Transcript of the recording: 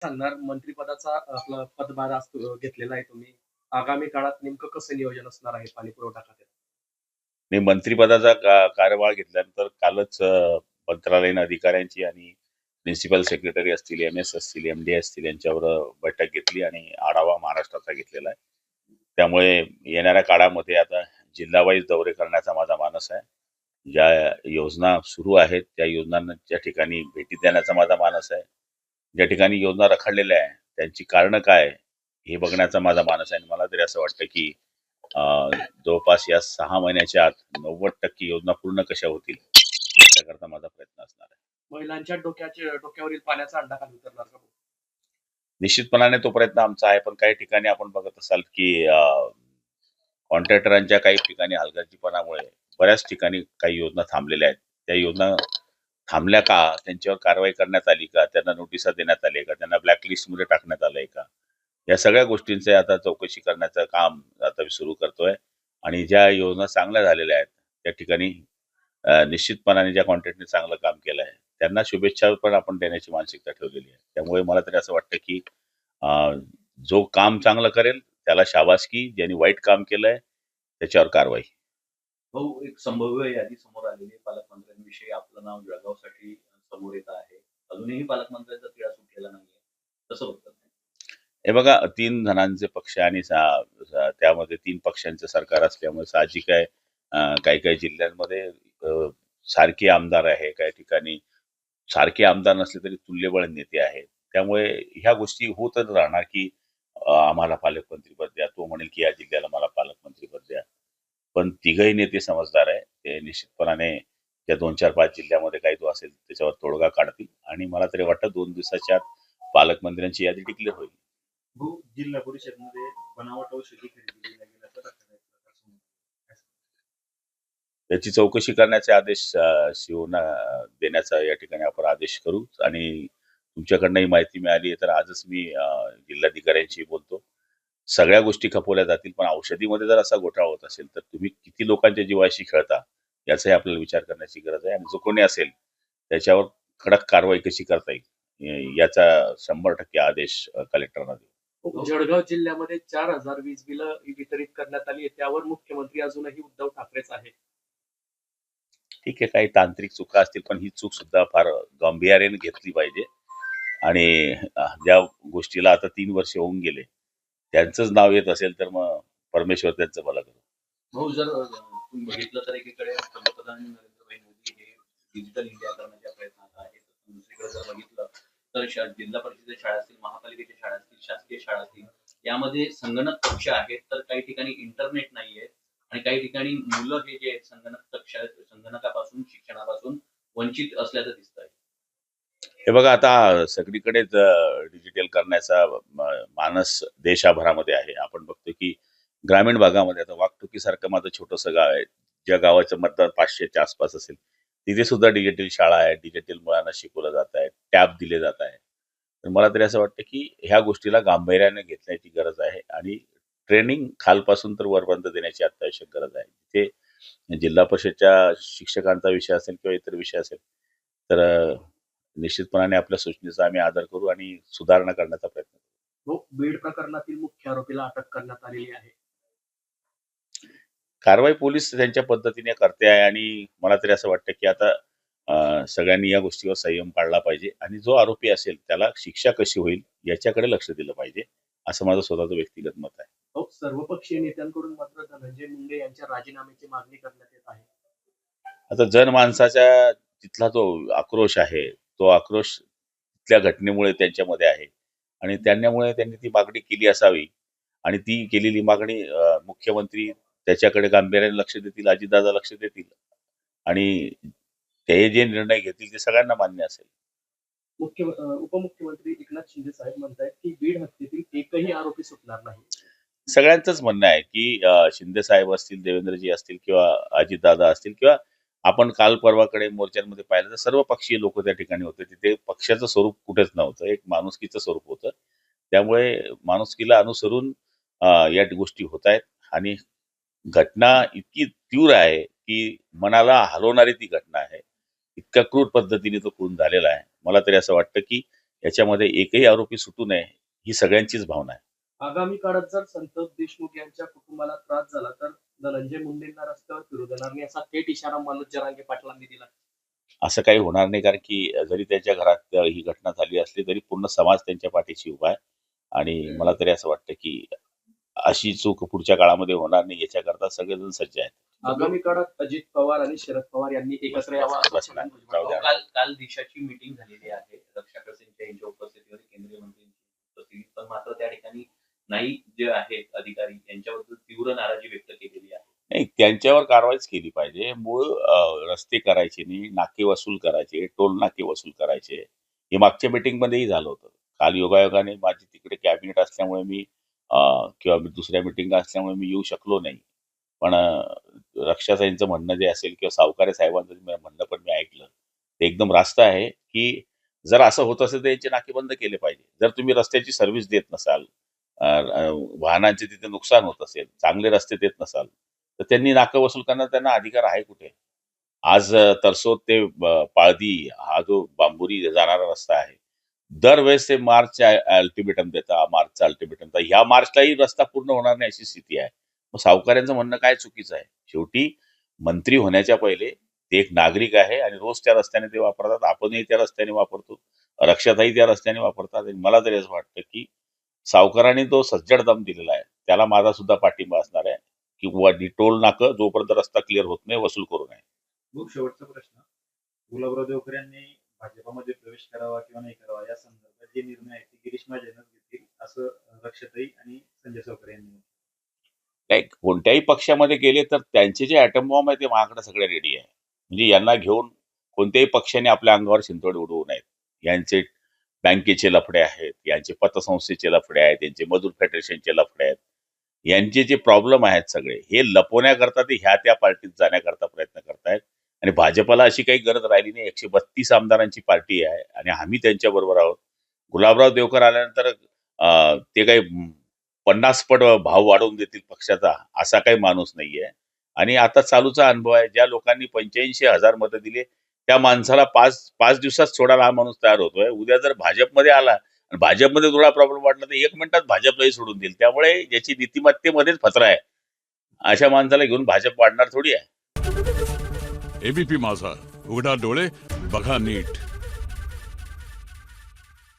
सांगणार मंत्रिपदाचा आपला पदभार घेतलेला आहे तुम्ही. आगामी काळात नेमकं कसं नियोजन असणार आहे पाणी पुरवठा खात्यात? मी मंत्रिपदाचा कार्यभार घेतल्यानंतर कालच मंत्रालयीन अधिकाऱ्यांची आणि प्रिन्सिपल सेक्रेटरी असतील, एम-एस असतील, एम-डी असतील यांच्यावर बैठक घेतली आणि आढावा महाराष्ट्राचा घेतलेला आहे. त्यामुळे येणाऱ्या काळामध्ये आता जिल्हा-वाईज दौरे करण्याचा माझा मानस आहे. ज्या योजना सुरू आहेत त्या योजनांच्या ठिकाणी भेटी देण्याचा माझा मानस आहे. ज्या ठिकाणी योजना रखडलेल्या आहे त्यांची कारणं काय आहे, हे बघण्याचा माझा मानस आहे. आणि मला तरी असं वाटतं की जवळपास या 6 महिन्याच्या आत 90% योजना पूर्ण कशा होतील याच्याकरता माझा प्रयत्न असणार आहे. महिलांच्या डोक्यावरील पाण्याचा अंडा खाली उतरणार का? निश्चितपणाने तो प्रयत्न आमचा आहे, पण काही ठिकाणी आपण बघत असाल की कॉन्ट्रॅक्टरांच्या काही ठिकाणी हलगर्जीपणामुळे बऱ्याच ठिकाणी काही योजना थांबलेल्या आहेत. त्या योजना थांबल्या का? त्यांच्यावर कारवाई करण्यात आली का? त्यांना नोटिसा देण्यात आली का? त्यांना ब्लॅकलिस्टमध्ये टाकण्यात आलंय का? या सगळ्या गोष्टींचे आता चौकशी करण्याचं काम आता मी सुरू करतोय. आणि ज्या योजना चांगल्या झालेल्या आहेत त्या ठिकाणी निश्चितपणाने ज्या कॉन्ट्रॅक्टने चांगलं काम केलं आहे त्यांना शुभेच्छा पण आपण देण्याची मानसिकता ठेवलेली आहे. त्यामुळे मला तरी असं वाटतं की जो काम चांगलं करेल त्याला शाबासकी, ज्यांनी वाईट काम केलंय त्याच्यावर कारवाई. भाऊ, एक संभाव्य यादी समोर आलेली आहे. पालकमंत्र्यांविषयी आपलं नाव जळगावसाठी समोर येत आहे. अजूनही पालकमंत्र्यांचा तिढा सुटलेला नाहीये. कसं बघतात? हे बघा, 3 जणांचे पक्ष आणि त्यामध्ये 3 पक्षांचं सरकार असल्यामुळे साहजिक आहे काही काही जिल्ह्यांमध्ये सारखे आमदार आहे, काही ठिकाणी सारखे आमदार नसले तरी तुल्यबळ नेते आहेत. त्यामुळे ह्या गोष्टी होतच राहणार की आम्हाला पालकमंत्रीपद द्या, तो म्हणेल की या जिल्ह्याला मला पालकमंत्रीपद द्या. पण तिघही नेते समजदार आहे. ते निश्चितपणाने त्या 2-4-5 जिल्ह्यामध्ये काही जो असेल त्याच्यावर तोडगा काढतील आणि मला तरी वाटतं 2 दिवसाच्या आत पालकमंत्र्यांची यादी डिक्लेअर होईल. जिल्हा परिषदमध्ये बनावट औषधी खरेदी केल्या गेल्याचा दाखला आहे. त्याची चौकशी करण्याचे आदेश शिवना देण्याचा या ठिकाणी आपण आदेश करू. आणि तुमच्याकडनं ही माहिती मिळाली आहे तर आजच मी जिल्हाधिकाऱ्यांशी बोलतो. सगळ्या गोष्टी खपवल्या जातील, पण औषधीमध्ये जर असा घोटाळा होत असेल तर तुम्ही किती लोकांच्या जीवाशी खेळता याचाही आपल्याला विचार करण्याची गरज आहे. आणि जो कोणी असेल त्याच्यावर कडक कारवाई कशी करता येईल याचा 100% आदेश कलेक्टरना देऊ. जळगाव जिल्ह्यामध्ये 4,000 वीज बिलं वितरित करण्यात आली आहे. त्यावर मुख्यमंत्री अजूनही उद्धव ठाकरेच आहेत. ठीक आहे, काही तांत्रिक चुका असतील, पण ही चूक सुद्धा फार गांभीर्याने घेतली पाहिजे. आणि ज्या गोष्टीला आता 3 वर्ष होऊन गेले त्यांचंच नाव येत असेल तर मग परमेश्वर त्यांचं भलं करू. भाऊ, जर तुम्ही बघितलं तर एकीकडे पंतप्रधान नरेंद्रभाई मोदी हे डिजिटल इंडिया करण्याच्या प्रयत्नात आहेत. दुसरीकडे जर बघितलं तर जिल्हा परिषदेच्या शाळा असतील, महापालिकेच्या शाळा असतील, शासकीय शाळा असतील, यामध्ये संगणक कक्ष आहेत तर काही ठिकाणी इंटरनेट नाहीये आणि काही ठिकाणी मुलं हे जे संगणक कक्ष आहेत संगणकापासून शिक्षणापासून वंचित असल्याचं दिसतंय. हे बघा, आता सगळीकडेच डिजिटल करण्याचा मानस देशाभरामध्ये आहे. आपण बघतो की ग्रामीण भागामध्ये आता वाकटुकीसारखं माझं छोटंसं गाव आहे, ज्या गावाचं मतदान 500च्या आसपास असेल, तिथे सुद्धा डिजिटल शाळा आहे, डिजिटल मुलांना शिकवलं जात आहे, टॅब दिले जात आहे. तर मला तरी असं वाटतं की ह्या गोष्टीला गांभीर्याने घेण्याची गरज आहे आणि ट्रेनिंग खालपासून तर वरपर्यंत देण्याची अत्यावश्यक गरज आहे. ते जिल्हा परिषदच्या शिक्षकांचा विषय असेल किंवा इतर विषय असेल तर निश्चितपणाने आपल्या सूचनेचा आम्ही आदर करू आणि सुधारणा करण्याचा प्रयत्न करू. बीड प्रकरणातील मुख्य आरोपीला अटक करण्यात आलेली आहे. कारवाई पोलीस त्यांच्या पद्धतीने करते आहे आणि मला तरी असं वाटतं की आता सगळ्यांनी या गोष्टीवर संयम पाळला पाहिजे आणि जो आरोपी असेल त्याला शिक्षा कशी होईल याच्याकडे लक्ष दिलं पाहिजे, असं माझं स्वतःचं व्यक्तिगत मत आहे. सर्वपक्षीय नेत्यांकडून मात्र धनंजय मुंडे यांच्या राजीनाम्याची मागणी करण्यात येत आहे. आता जनमानसाच्या तिथला जो आक्रोश आहे तो आक्रोश तिथल्या घटनेमुळे त्यांच्यामध्ये आहे आणि त्यांनी ती मागणी केली असावी आणि ती केलेली मागणी मुख्यमंत्री त्याच्याकडे गांभीर्याने लक्ष देतील, अजितदादा लक्ष देतील आणि ते जे निर्णय घेतील ते सगळ्यांना मान्य असेल. उपमुख्यमंत्री एकनाथ शिंदे साहेब म्हणतायत की बीड हत्येतील एकही आरोपी सुटणार नाही. सगळ्यांचंच म्हणणं आहे की शिंदे साहेब असतील, देवेंद्रजी असतील किंवा अजितदादा असतील किंवा आपण काल परवाकडे मोर्चांमध्ये पाहिलं तर सर्व पक्षीय लोक त्या ठिकाणी होते. तिथे पक्षाचं स्वरूप कुठेच नव्हतं, एक माणुसकीचं स्वरूप होतं. त्यामुळे माणुसकीला अनुसरून या गोष्टी होत आहेत आणि घटना इतकी तीव्र आहे की मनाला हलवणारी ती घटना आहे. इतक्या क्रूर पद्धतीने तो खून झालेला आहे. मला तरी असं वाटतं की याच्यामध्ये एकही आरोपी सुटू नये ही सगळ्यांचीच भावना आहे. आगामी काळात जर संतोष देशमुख यांच्या कुटुंबाला त्रास झाला तर धनंजय मुंडेंना रस्त्यावर फिरू देणार नाही असा थेट इशारा मनोज जरांगे पाटलांनी दिला. असं काही होणार नाही, कारण की जरी त्यांच्या घरात ही घटना झाली असली तरी पूर्ण समाज त्यांच्या पाठीशी उभा आहे आणि मला तरी असं वाटतं की अशी चूक पुढच्या काळामध्ये होणार नाही याच्याकरता सगळेजण सज्ज आहेत. आगामी काळात अजित पवार आणि शरद पवार यांनी एकत्र यावं असं बस ना, जाऊ द्या. काल दिशाची मीटिंग झालेली आहे रक्षा खडसेंच्या यांच्या उपस्थितीवर केंद्रीय मंत्र्यांची उपस्थिती, पण मात्र त्या ठिकाणी नाही जे आहेत अधिकारी यांच्याबद्दल तीव्र नाराजी व्यक्त केलेली आहे. नाही, त्यांच्यावर कारवाईच केली पाहिजे. मूळ रस्ते करायचे नाही, नाके वसूल करायचे, टोल नाके वसूल करायचे. हे मागच्या मीटिंगमध्येही झालं होतं. काल योगायोगाने माझी तिकडे कॅबिनेट असल्यामुळे मी किंवा दुसऱ्या मीटिंग असल्यामुळे मी येऊ शकलो नाही. पण रक्षासाहेबांचं म्हणणं जे असेल किंवा सावकारे साहेबांचं जे म्हणणं पण मी ऐकलं, ते एकदम रास्त आहे की जर असं होत असेल तर यांचे नाके बंद केले पाहिजे. जर तुम्ही रस्त्याची सर्व्हिस देत नसाल, वाहनांचे तिथे नुकसान होत असेल, चांगले रस्ते देत नसाल, तर त्यांनी नाकं वसूल करण्याचा त्यांना अधिकार आहे कुठे? आज तरसोद ते पाळदी हा जो बांबुरी जाणारा रस्ता आहे, दरवेळेस ते मार्चचा अल्टिमेटम देता, मार्चचा अल्टिमेटम देता. ह्या मार्चलाही रस्ता पूर्ण होणार नाही अशी स्थिती आहे. मग सावकारांचं म्हणणं काय चुकीचं आहे? शेवटी मंत्री होण्याच्या पहिले ते एक नागरिक आहे आणि रोज त्या रस्त्याने ते वापरतात. आपणही त्या रस्त्याने वापरतो, रक्षाताई त्या रस्त्याने वापरतात. आणि मला तरी असं वाटतं की सावकारांनी तो सज्जड दम दिलेला आहे, त्याला माझा सुद्धा पाठिंबा असणार आहे की टोल नाकं जोपर्यंत रस्ता क्लिअर होत नाही वसूल करू नये. खूप शेवटचा प्रश्न, गुलाबराव देवकर यांनी भाजपमध्ये प्रवेश करावा किंवा नाही करावा या संदर्भात जे निर्णय आहेत ते गिरीश महाजनच घेतील असं रक्षाताई आणि संजय सावकर यांनी म्हटलं. नाही, कोणत्याही पक्षामध्ये गेले तर त्यांचे जे ॲटम बॉम्ब आहे ते माझ्याकडे सगळे रेडी आहे. म्हणजे यांना घेऊन कोणत्याही पक्षाने आपल्या अंगावर शिंतोड उडवू नयेत. यांचे बँकेचे लफडे आहेत, यांचे पतसंस्थेचे लफडे आहेत, यांचे मजूर फेडरेशनचे लफडे आहेत. यांचे जे प्रॉब्लेम आहेत सगळे हे लपवण्याकरता ते ह्या त्या पार्टीत जाण्याकरता प्रयत्न करतायत. आणि भाजपला अशी काही गरज राहिली नाही. 132 आमदारांची पार्टी आहे आणि आम्ही त्यांच्या बरोबर आहोत. गुलाबराव देवकर आल्यानंतर ते काही 50 पट भाव वाढवून देतील पक्षाचा असा काही माणूस नाहीये. आणि आता चालूचा अनुभव आहे, ज्या लोकांनी 85,000 मतं दिले त्या माणसाला 5 दिवसात सोडायला हा माणूस तयार होतोय. उद्या जर भाजपमध्ये आला आणि भाजपमध्ये थोडा प्रॉब्लेम वाटला तर 1 मिनिटात भाजपलाही सोडून देईल. त्यामुळे ज्याची नीतिमत्तेमध्येच फतरा आहे अशा माणसाला घेऊन भाजप वाढणार थोडी आहे. एबीपी माझा, उघडा डोळे बघा नीट.